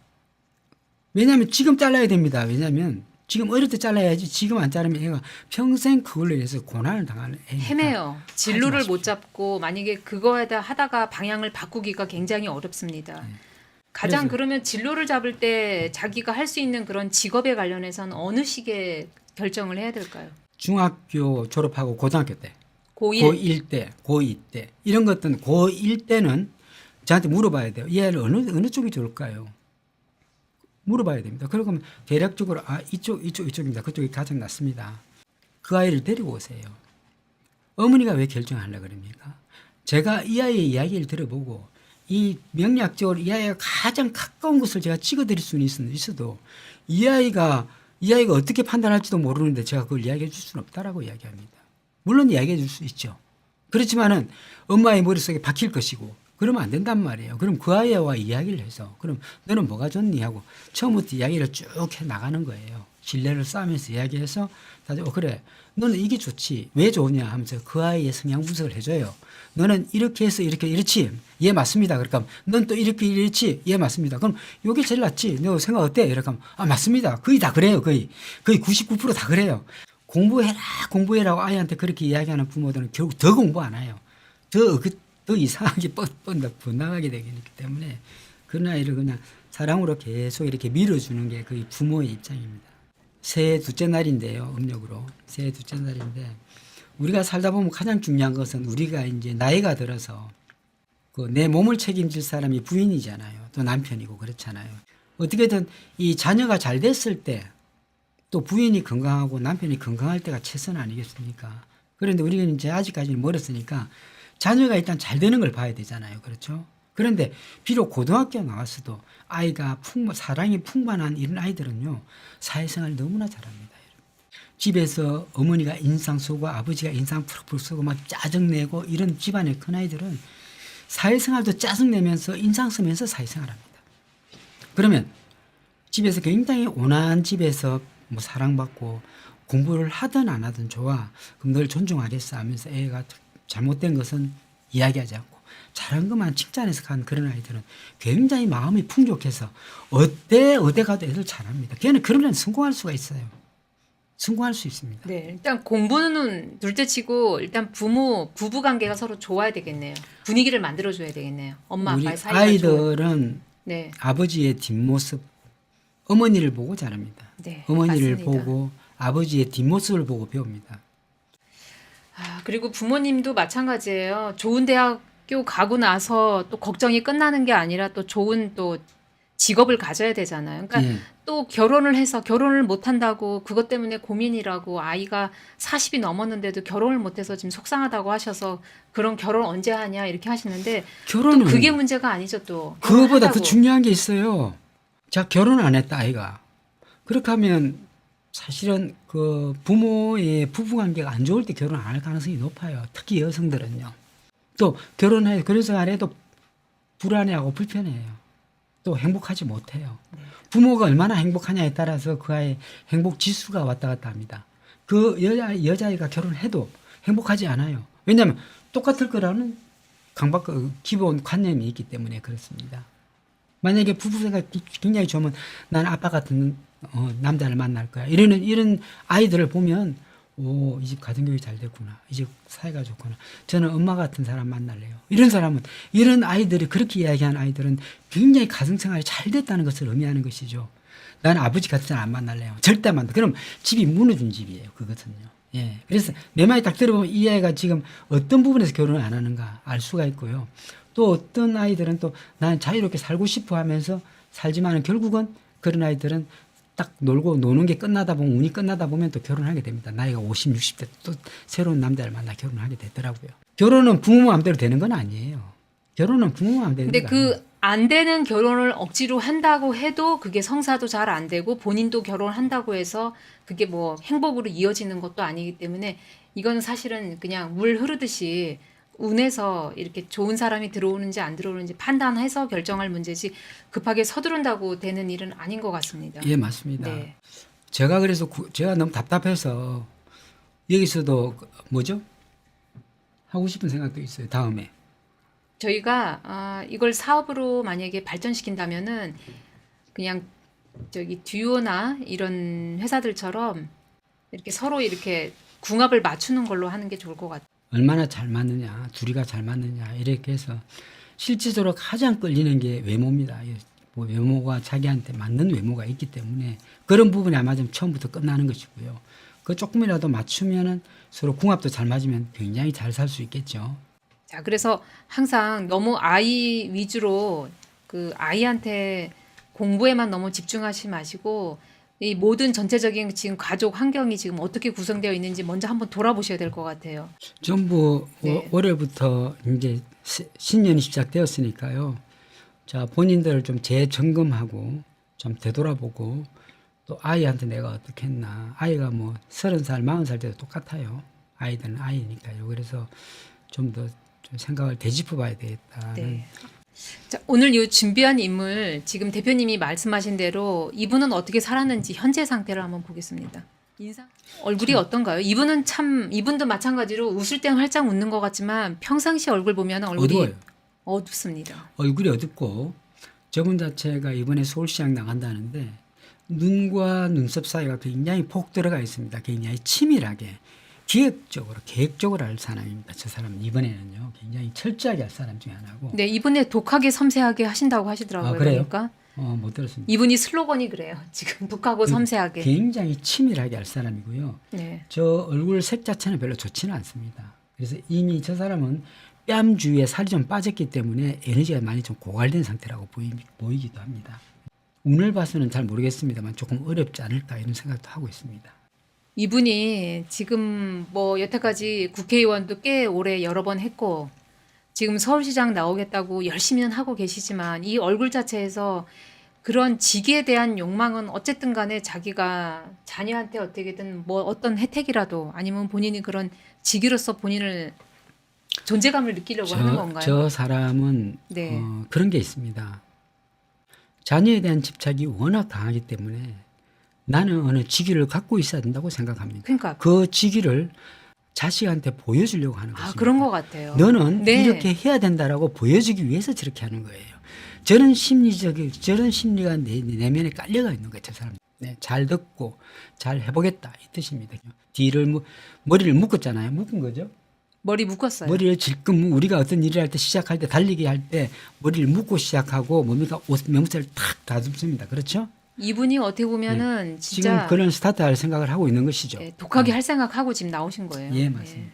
왜냐하면 지금 잘라야 됩니다. 왜냐하면 지금 어릴 때 잘라야지 지금 안 자르면 애가 평생 그걸로 인해서 고난을 당하는 애니까. 헤매요. 진로를 마십시오. 못 잡고 만약에 그거에다 하다가 방향을 바꾸기가 굉장히 어렵습니다. 가장 그래서- 그러면 진로를 잡을 때 자기가 할 수 있는 그런 직업에 관련해서는 어느 시기에 결정을 해야 될까요? 중학교 졸업하고 고등학교 때. 고1? 고1 때, 고2 때 이런 것들은 고1 때는 저한테 물어봐야 돼요. 얘를 어느 쪽이 좋을까요? 물어봐야 됩니다. 그러면 대략적으로 아 이쪽입니다. 그쪽이 가장 낫습니다. 그 아이를 데리고 오세요. 어머니가 왜 결정하려고 그럽니까? 제가 이 아이의 이야기를 들어보고 이 명리학적으로 이 아이가 가장 가까운 것을 제가 찍어드릴 수는 있어도 이 아이가 어떻게 판단할지도 모르는데 제가 그걸 이야기해 줄 수는 없다라고 이야기합니다. 물론 이야기해 줄 수 있죠. 그렇지만은 엄마의 머릿속에 박힐 것이고 그러면 안 된단 말이에요. 그럼 그 아이와 이야기를 해서 그럼 너는 뭐가 좋니 하고 처음부터 이야기를 쭉 해 나가는 거예요. 신뢰를 쌓으면서 이야기해서 다들 그래 너는 이게 좋지 왜 좋으냐 하면서 그 아이의 성향 분석을 해줘요. 너는 이렇게 해서 이렇지 예 맞습니다. 그러니까 넌 또 이렇지 예 맞습니다. 그럼 요게 제일 낫지 너 생각 어때? 이렇게 하면 아 맞습니다. 거의 다 그래요. 거의 99%다 그래요. 공부해라고 아이한테 그렇게 이야기하는 부모들은 결국 더 공부 안 해요. 더 이상하게 뻗나가게 되기 때문에 그런 아이를 그냥 사랑으로 계속 이렇게 밀어주는 게 거의 부모의 입장입니다. 새해 둘째 날인데요. 음력으로 새해 둘째 날인데 우리가 살다 보면 가장 중요한 것은 우리가 이제 나이가 들어서 그 내 몸을 책임질 사람이 부인이잖아요. 또 남편이고 그렇잖아요. 어떻게든 이 자녀가 잘 됐을 때 또 부인이 건강하고 남편이 건강할 때가 최선 아니겠습니까? 그런데 우리는 이제 아직까지는 멀었으니까 자녀가 일단 잘 되는 걸 봐야 되잖아요. 그렇죠? 그런데 비록 고등학교 나왔어도 아이가 사랑이 풍만한 이런 아이들은요. 사회생활 너무나 잘합니다. 집에서 어머니가 인상 쓰고 아버지가 인상 푸럭푸럭 쓰고 막 짜증내고 이런 집안의 큰아이들은 사회생활도 짜증내면서 인상 쓰면서 사회생활합니다. 그러면 집에서 굉장히 온화한 집에서 뭐 사랑받고 공부를 하든 안 하든 좋아. 그럼 널 존중하겠어 하면서 애가 잘못된 것은 이야기하지 않고 잘한 것만 칭찬해서 간 그런 아이들은 굉장히 마음이 풍족해서 어디 가도 애들 잘합니다. 걔는 그러면 성공할 수가 있어요. 성공할 수 있습니다. 네, 일단 공부는 둘째치고 일단 부부 관계가 서로 좋아야 되겠네요. 분위기를 만들어줘야 되겠네요. 엄마 우리 아빠의 사이가 좋은. 아이들은 네, 아버지의 뒷모습, 어머니를 보고 자랍니다. 네, 어머니를 맞습니다. 보고 아버지의 뒷모습을 보고 배웁니다. 아, 그리고 부모님도 마찬가지예요. 좋은 대학교 가고 나서 또 걱정이 끝나는 게 아니라 또 좋은 또 직업을 가져야 되잖아요. 그러니까 예. 또 결혼을 해서 결혼을 못 한다고 그것 때문에 고민이라고 아이가 40이 넘었는데도 결혼을 못 해서 지금 속상하다고 하셔서 그런 결혼 언제 하냐 이렇게 하시는데 또 결혼은 그게 문제가 아니죠 또. 그거보다 더 결혼한다고. 중요한 게 있어요. 자, 결혼 안 했다, 아이가. 그렇게 하면 사실은 그 부모의 부부관계가 안 좋을 때 결혼 안 할 가능성이 높아요. 특히 여성들은요. 또 결혼해, 그래서 안 해도 불안해하고 불편해요. 또 행복하지 못해요. 부모가 얼마나 행복하냐에 따라서 그 아이의 행복 지수가 왔다 갔다 합니다. 그 여자아이가 결혼해도 행복하지 않아요. 왜냐하면 똑같을 거라는 기본 관념이 있기 때문에 그렇습니다. 만약에 부부가 굉장히 좋으면 난 아빠 같은 남자를 만날 거야. 이런 아이들을 보면 이 집 가정교육이 잘 됐구나. 이 집 사이가 좋구나. 저는 엄마 같은 사람 만날래요. 이런 아이들이 그렇게 이야기한 아이들은 굉장히 가정생활이 잘 됐다는 것을 의미하는 것이죠. 난 아버지 같은 사람 안 만날래요. 절대 안 만나. 그럼 집이 무너진 집이에요. 그것은요. 예. 그래서 내 말이 딱 들어보면 이 아이가 지금 어떤 부분에서 결혼을 안 하는가 알 수가 있고요. 또 어떤 아이들은 또 난 자유롭게 살고 싶어 하면서 살지만 결국은 그런 아이들은 딱 노는 게 끝나다 보면 운이 끝나다 보면 또 결혼하게 됩니다. 나이가 50, 60대 또 새로운 남자를 만나 결혼하게 되더라고요. 결혼은 부모 마음대로 되는 건 아니에요. 결혼은 부모 마음대로 되는 근데 거 아니에요. 그 안 되는 결혼을 억지로 한다고 해도 그게 성사도 잘 안 되고 본인도 결혼한다고 해서 그게 뭐 행복으로 이어지는 것도 아니기 때문에 이거는 사실은 그냥 물 흐르듯이 운에서 이렇게 좋은 사람이 들어오는지 안 들어오는지 판단해서 결정할 문제지 급하게 서두른다고 되는 일은 아닌 것 같습니다. 예, 맞습니다. 네. 제가 그래서 제가 너무 답답해서 여기서도 하고 싶은 생각도 있어요. 다음에. 저희가 이걸 사업으로 만약에 발전시킨다면은 그냥 저기 듀오나 이런 회사들처럼 이렇게 서로 이렇게 궁합을 맞추는 걸로 하는 게 좋을 것 같아요. 얼마나 잘 맞느냐, 둘이가 잘 맞느냐 이렇게 해서 실질적으로 가장 끌리는 게 외모입니다. 뭐 외모가 자기한테 맞는 외모가 있기 때문에 그런 부분이 아마 좀 처음부터 끝나는 것이고요. 그 조금이라도 맞추면은 서로 궁합도 잘 맞으면 굉장히 잘 살 수 있겠죠. 자, 그래서 항상 너무 아이 위주로 그 아이한테 공부에만 너무 집중하지 마시고 이 모든 전체적인 지금 가족 환경이 지금 어떻게 구성되어 있는지 먼저 한번 돌아보셔야 될 것 같아요. 전부 네. 올해부터 이제 신년이 시작되었으니까요. 자, 본인들을 좀 재점검하고 좀 되돌아보고 또 아이한테 내가 어떻게 했나. 아이가 뭐 30살, 40살 때도 똑같아요. 아이들은 아이니까요. 그래서 좀 더 좀 생각을 되짚어 봐야 되겠다는. 네. 자, 오늘 이 준비한 인물 지금 대표님이 말씀하신 대로 이분은 어떻게 살았는지 현재 상태를 한번 보겠습니다. 얼굴이 어떤가요? 이분도 마찬가지로 웃을 땐 활짝 웃는 것 같지만 평상시 얼굴 보면 얼굴이 어두워요. 어둡습니다. 얼굴이 어둡고 저분 자체가 이번에 서울시장 나간다는데 눈과 눈썹 사이가 굉장히 폭 들어가 있습니다. 굉장히 치밀하게 계획적으로 할 사람입니다. 저 사람은 이번에는요 굉장히 철저하게 할 사람 중에 하나고. 네, 이분에 독하게 섬세하게 하신다고 하시더라고요. 그래요? 그러니까 못 들었습니다. 이분이 슬로건이 그래요. 지금 독하고 섬세하게. 굉장히 치밀하게 할 사람이고요. 네. 저 얼굴 색 자체는 별로 좋지는 않습니다. 그래서 이미 저 사람은 뺨 주위에 살이 좀 빠졌기 때문에 에너지가 많이 좀 고갈된 상태라고 보이기도 합니다. 운을 봐서는 잘 모르겠습니다만 조금 어렵지 않을까 이런 생각도 하고 있습니다. 이분이 지금 뭐 여태까지 국회의원도 꽤 오래 여러 번 했고 지금 서울시장 나오겠다고 열심히는 하고 계시지만 이 얼굴 자체에서 그런 직위에 대한 욕망은 어쨌든 간에 자기가 자녀한테 어떻게든 뭐 어떤 혜택이라도 아니면 본인이 그런 직위로서 본인을 존재감을 느끼려고 하는 건가요? 저 사람은 네. 그런 게 있습니다. 자녀에 대한 집착이 워낙 강하기 때문에 나는 어느 직위를 갖고 있어야 된다고 생각합니다. 그러니까 그 직위를 자식한테 보여주려고 하는 것입니다. 그런 것 같아요. 너는 네. 이렇게 해야 된다라고 보여주기 위해서 저렇게 하는 거예요. 저런 심리가 내면에 깔려가 있는 거죠, 저 사람. 네, 잘 듣고 잘 해보겠다 이 뜻입니다. 머리를 묶었잖아요. 묶은 거죠. 머리 묶었어요. 머리를 질끈 우리가 어떤 일을 할 때 시작할 때 달리기 할 때 머리를 묶고 시작하고 뭡니까 명세를 탁 다듬습니다. 그렇죠? 이분이 어떻게 보면은 진짜 지금 그런 스타트 할 생각을 하고 있는 것이죠. 독하게 할 생각하고 지금 나오신 거예요. 예, 맞습니다.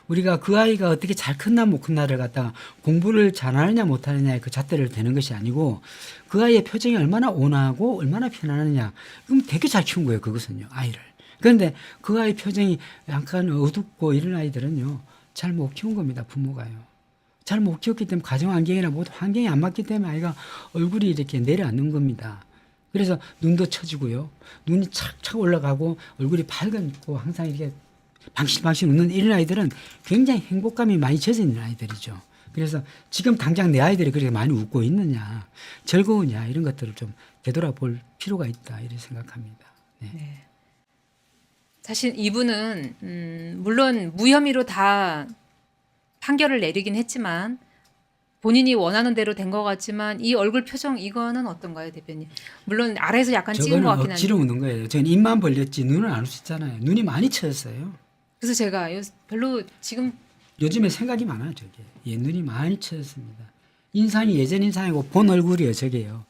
우리가 그 아이가 어떻게 잘 컸나 못 컸나를 갖다가 공부를 잘하느냐 못하느냐의 그 잣대를 대는 것이 아니고 그 아이의 표정이 얼마나 온화하고 얼마나 편안하느냐. 그럼 되게 잘 키운 거예요. 그것은요. 아이를. 그런데 그 아이 표정이 약간 어둡고 이런 아이들은요. 잘 못 키운 겁니다. 부모가요. 잘 못 키웠기 때문에 가정 환경이나 모든 환경이 안 맞기 때문에 아이가 얼굴이 이렇게 내려앉는 겁니다. 그래서 눈도 처지고요. 눈이 착착 올라가고 얼굴이 밝고 항상 이렇게 방실방실 웃는 이런 아이들은 굉장히 행복감이 많이 젖어 있는 아이들이죠. 그래서 지금 당장 내 아이들이 그렇게 많이 웃고 있느냐, 즐거우냐 이런 것들을 좀 되돌아볼 필요가 있다 이렇게 생각합니다. 네. 네. 사실 이분은 물론 무혐의로 다 판결을 내리긴 했지만 본인이 원하는 대로 된 것 같지만 이 얼굴 표정 이거는 어떤가요, 대표님? 물론 아래에서 약간 찍은 저거는 것 같긴 한데. 억지로 웃는 거예요. 저는 입만 벌렸지 눈은 안 웃었잖아요. 눈이 많이 쳐졌어요. 그래서 제가 별로 지금 요즘에 생각이 많아요. 저게. 예, 눈이 많이 쳐졌습니다. 인상이 예전 인상이고 본 얼굴이에요. 저게요.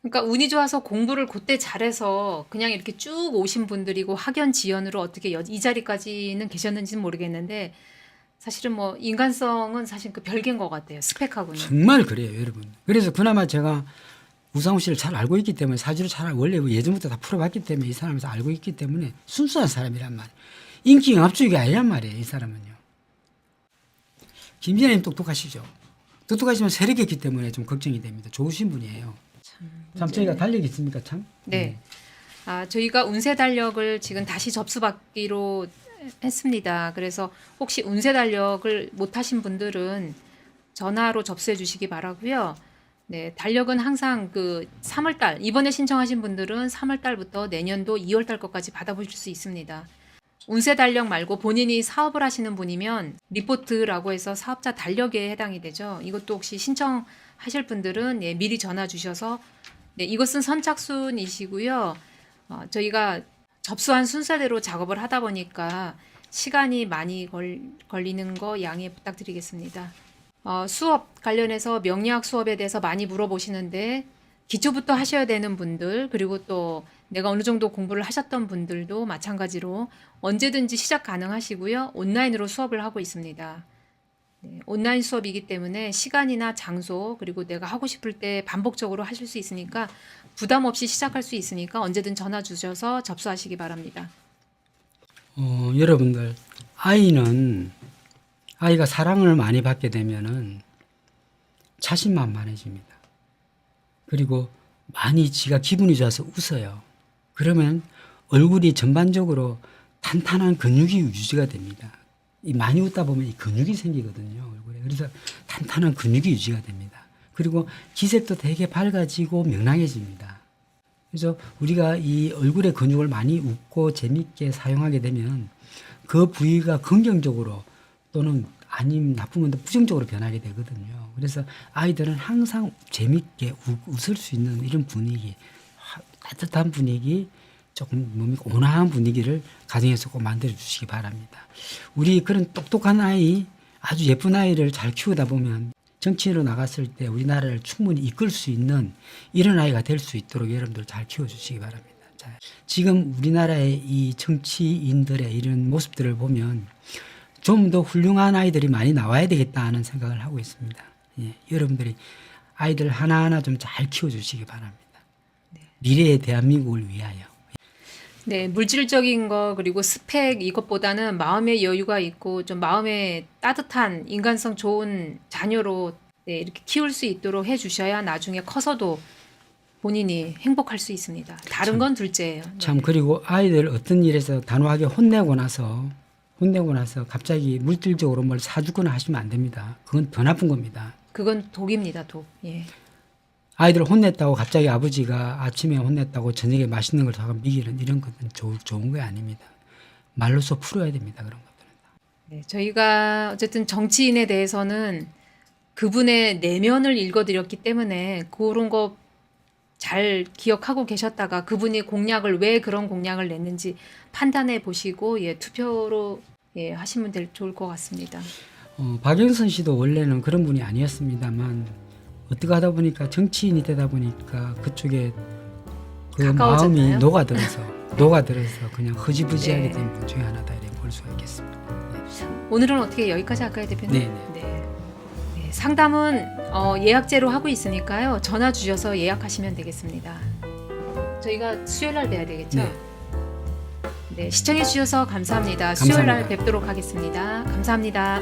그러니까 운이 좋아서 공부를 그때 잘해서 그냥 이렇게 쭉 오신 분들이고 학연 지연으로 어떻게 이 자리까지는 계셨는지는 모르겠는데 사실은 뭐 인간성은 사실 그 별개인 것 같아요. 스펙하고는. 정말 그래요, 여러분. 그래서 그나마 제가 우상우 씨를 잘 알고 있기 때문에 사주를 잘 원래 예전부터 다 풀어봤기 때문에 이 사람을 알고 있기 때문에 순수한 사람이란 말이에요. 인기 영합주의가 아니란 말이에요, 이 사람은요. 김진애님 똑똑하시죠? 똑똑하지만 세력이 있기 때문에 좀 걱정이 됩니다. 좋으신 분이에요. 참 저희가 달력이 있습니까, 참? 네. 저희가 운세 달력을 지금 다시 접수받기로 했습니다. 그래서 혹시 운세 달력을 못 하신 분들은 전화로 접수해 주시기 바라고요. 네, 달력은 항상 그 3월 달, 이번에 신청하신 분들은 3월 달부터 내년도 2월 달 것까지 받아보실 수 있습니다. 운세 달력 말고 본인이 사업을 하시는 분이면 리포트라고 해서 사업자 달력에 해당이 되죠. 이것도 혹시 신청하실 분들은 예, 미리 전화 주셔서 네, 이것은 선착순이시고요. 저희가 접수한 순서대로 작업을 하다 보니까 시간이 많이 걸리는 거 양해 부탁드리겠습니다. 수업 관련해서 명리학 수업에 대해서 많이 물어보시는데 기초부터 하셔야 되는 분들 그리고 또 내가 어느 정도 공부를 하셨던 분들도 마찬가지로 언제든지 시작 가능하시고요. 온라인으로 수업을 하고 있습니다. 네, 온라인 수업이기 때문에 시간이나 장소 그리고 내가 하고 싶을 때 반복적으로 하실 수 있으니까 부담 없이 시작할 수 있으니까 언제든 전화 주셔서 접수하시기 바랍니다. 여러분들 아이가 사랑을 많이 받게 되면은 자신만만해집니다. 그리고 많이 지가 기분이 좋아서 웃어요. 그러면 얼굴이 전반적으로 탄탄한 근육이 유지가 됩니다. 많이 웃다 보면 이 근육이 생기거든요, 얼굴에. 그래서 탄탄한 근육이 유지가 됩니다. 그리고 기색도 되게 밝아지고 명랑해집니다. 그래서 우리가 이 얼굴의 근육을 많이 웃고 재밌게 사용하게 되면 그 부위가 긍정적으로 또는 아니면 나쁘면 부정적으로 변하게 되거든요. 그래서 아이들은 항상 재밌게 웃을 수 있는 이런 분위기, 따뜻한 분위기, 조금 뭡니까 온화한 분위기를 가정에서 꼭 만들어 주시기 바랍니다. 우리 그런 똑똑한 아이, 아주 예쁜 아이를 잘 키우다 보면 정치인으로 나갔을 때 우리나라를 충분히 이끌 수 있는 이런 아이가 될 수 있도록 여러분들 잘 키워주시기 바랍니다. 자, 지금 우리나라의 이 정치인들의 이런 모습들을 보면 좀 더 훌륭한 아이들이 많이 나와야 되겠다 하는 생각을 하고 있습니다. 예, 여러분들이 아이들 하나하나 좀 잘 키워주시기 바랍니다. 미래의 대한민국을 위하여. 네, 물질적인 거 그리고 스펙 이것보다는 마음의 여유가 있고 좀 마음에 따뜻한 인간성 좋은 자녀로 네, 이렇게 키울 수 있도록 해주셔야 나중에 커서도 본인이 행복할 수 있습니다. 다른 건 둘째예요. 네. 참 그리고 아이들 어떤 일에서 단호하게 혼내고 나서 갑자기 물질적으로 뭘 사주거나 하시면 안 됩니다. 그건 더 나쁜 겁니다. 그건 독입니다, 독. 예. 아이들을 혼냈다고 갑자기 아버지가 아침에 혼냈다고 저녁에 맛있는 걸 사가 먹이는 이런 것은 좋은 게 아닙니다. 말로써 풀어야 됩니다. 그런 것들은. 네, 저희가 어쨌든 정치인에 대해서는 그분의 내면을 읽어드렸기 때문에 그런 거 잘 기억하고 계셨다가 그분이 공약을 왜 그런 공약을 냈는지 판단해 보시고 예, 투표로 예, 하시면 좋을 것 같습니다. 박영선 씨도 원래는 그런 분이 아니었습니다만 어떻게 하다 보니까 정치인이 되다 보니까 그쪽에 그 마음이 가까워졌나요? 녹아들어서 그냥 흐지부지하게 네. 된 분 중에 하나다 이렇게 볼 수가 있겠습니다. 오늘은 어떻게 여기까지 할까요, 대표님? 네. 네, 상담은 예약제로 하고 있으니까요. 전화 주셔서 예약하시면 되겠습니다. 저희가 수요일 날 뵈야 되겠죠? 네. 네, 시청해 주셔서 감사합니다. 감사합니다. 수요일 날 뵙도록 하겠습니다. 감사합니다.